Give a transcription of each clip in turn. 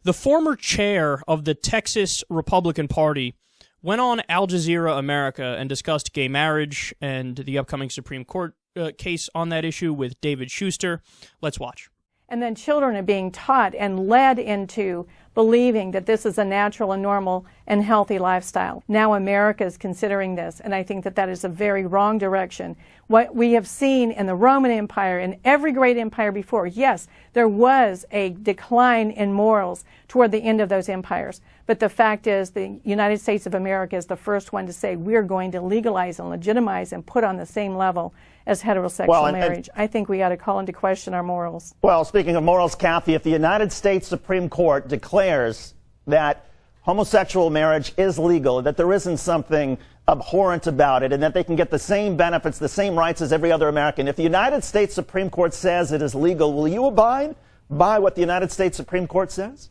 The former chair of the Texas Republican Party went on Al Jazeera America and discussed gay marriage and the upcoming Supreme Court case on that issue with David Shuster. Let's watch. And then children are being taught and led into believing that this is a natural and normal and healthy lifestyle. Now America is considering this, and I think that that is a very wrong direction. What we have seen in the Roman Empire and every great empire before, yes, there was a decline in morals toward the end of those empires. But the fact is the United States of America is the first one to say we're going to legalize and legitimize and put on the same level as heterosexual marriage. I think we ought to call into question our morals. Well, speaking of morals, Cathie, if the United States Supreme Court declares that homosexual marriage is legal, that there isn't something abhorrent about it, and that they can get the same benefits, the same rights as every other American, if the United States Supreme Court says it is legal, will you abide by what the United States Supreme Court says?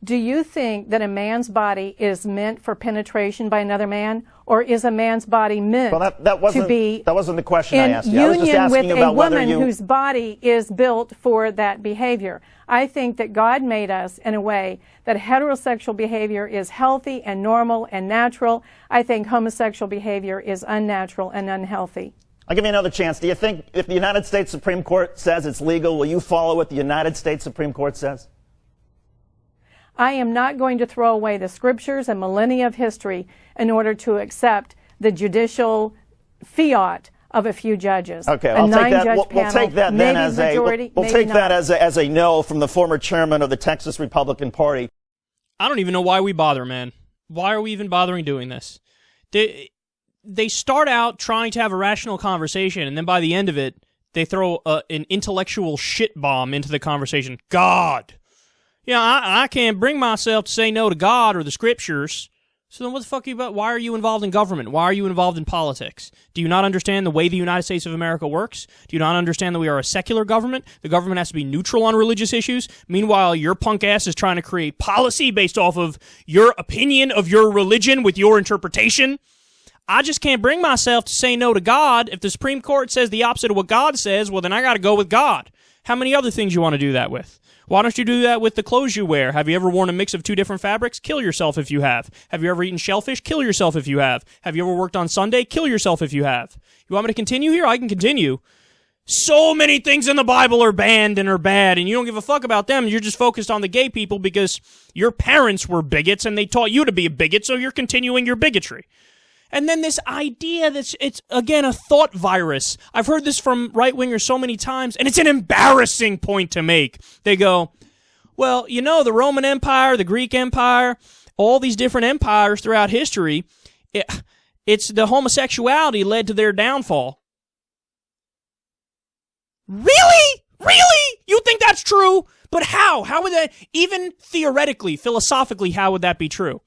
Do you think that a man's body is meant for penetration by another man, or is a man's body meant to be that wasn't the question I asked you. in I was just union asking with about a whether woman whose body is built for that behavior? I think that God made us in a way that heterosexual behavior is healthy and normal and natural. I think homosexual behavior is unnatural and unhealthy. I'll give you another chance. Do you think if the United States Supreme Court says it's legal, will you follow what the United States Supreme Court says? I am not going to throw away the scriptures and millennia of history in order to accept the judicial fiat of a few judges. Okay, I'll take that. We'll take that then as as a no from the former chairman of the Texas Republican Party. I don't even know why we bother, man. Why are we even bothering doing this? They start out trying to have a rational conversation, and then by the end of it, they throw an intellectual shit bomb into the conversation. God. Yeah, I can't bring myself to say no to God or the scriptures. So then what the fuck are you about? Why are you involved in government? Why are you involved in politics? Do you not understand the way the United States of America works? Do you not understand that we are a secular government? The government has to be neutral on religious issues. Meanwhile, your punk ass is trying to create policy based off of your opinion of your religion with your interpretation. I just can't bring myself to say no to God. If the Supreme Court says the opposite of what God says, well, then I got to go with God. How many other things you want to do that with? Why don't you do that with the clothes you wear? Have you ever worn a mix of two different fabrics? Kill yourself if you have. Have you ever eaten shellfish? Kill yourself if you have. Have you ever worked on Sunday? Kill yourself if you have. You want me to continue here? I can continue. So many things in the Bible are banned and are bad, and you don't give a fuck about them. You're just focused on the gay people because your parents were bigots and they taught you to be a bigot, so you're continuing your bigotry. And then this idea that it's, again, a thought virus. I've heard this from right-wingers so many times, and it's an embarrassing point to make. They go, well, you know, the Roman Empire, the Greek Empire, all these different empires throughout history, it's the homosexuality led to their downfall. Really? Really? You think that's true? But how? How would that, even theoretically, philosophically, how would that be true?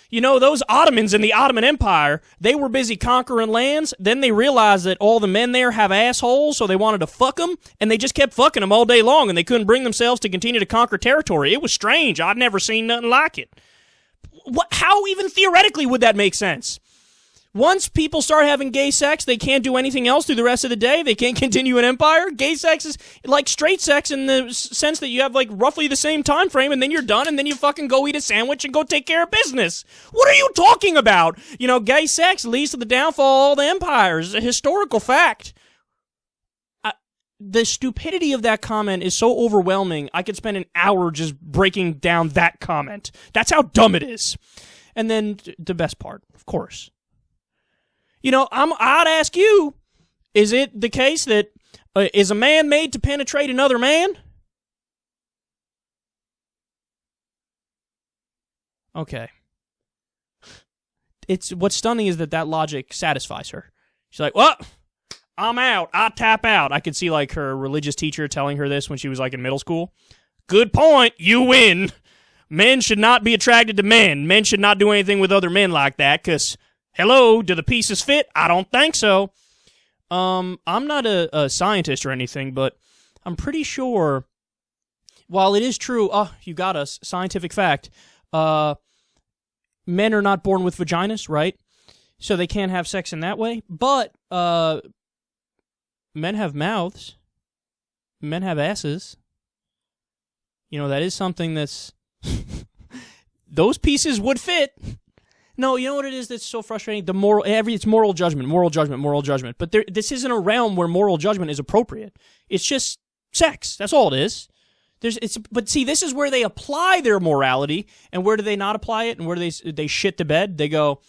You know, those Ottomans in the Ottoman Empire, they were busy conquering lands. Then they realized that all the men there have assholes, so they wanted to fuck them, and they just kept fucking them all day long, and they couldn't bring themselves to continue to conquer territory. It was strange. I'd never seen nothing like it. How even theoretically would that make sense? Once people start having gay sex, they can't do anything else through the rest of the day. They can't continue an empire. Gay sex is like straight sex in the sense that you have like roughly the same time frame, and then you're done, and then you fucking go eat a sandwich and go take care of business. What are you talking about? You know, gay sex leads to the downfall of all the empires. It's a historical fact. The stupidity of that comment is so overwhelming, I could spend an hour just breaking down that comment. That's how dumb it is. And then the best part, of course. You know, I'd ask you, is it the case that is a man made to penetrate another man? Okay. What's stunning is that logic satisfies her. She's like, well, I'm out. I tap out. I could see like her religious teacher telling her this when she was like in middle school. Good point. You win. Men should not be attracted to men. Men should not do anything with other men like that because... Hello, do the pieces fit? I don't think so. I'm not a scientist or anything, but I'm pretty sure, while it is true, you got us, scientific fact, men are not born with vaginas, right? So they can't have sex in that way, but men have mouths, men have asses, that is something that's those pieces would fit. No, you know what it is that's so frustrating? It's moral judgment. But this isn't a realm where moral judgment is appropriate. It's just sex. That's all it is. But see, this is where they apply their morality, and where do they not apply it, and where do they shit the bed? They go,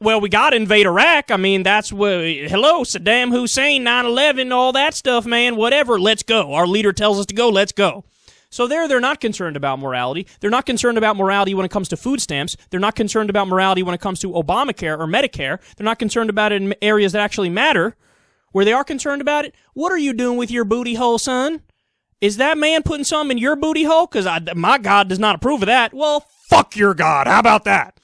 well, we got to invade Iraq. I mean, that's hello, Saddam Hussein, 9/11, all that stuff, man, whatever, let's go. Our leader tells us to go, let's go. So they're not concerned about morality. They're not concerned about morality when it comes to food stamps. They're not concerned about morality when it comes to Obamacare or Medicare. They're not concerned about it in areas that actually matter. Where they are concerned about it, what are you doing with your booty hole, son? Is that man putting something in your booty hole? Because my God does not approve of that. Well, fuck your God. How about that?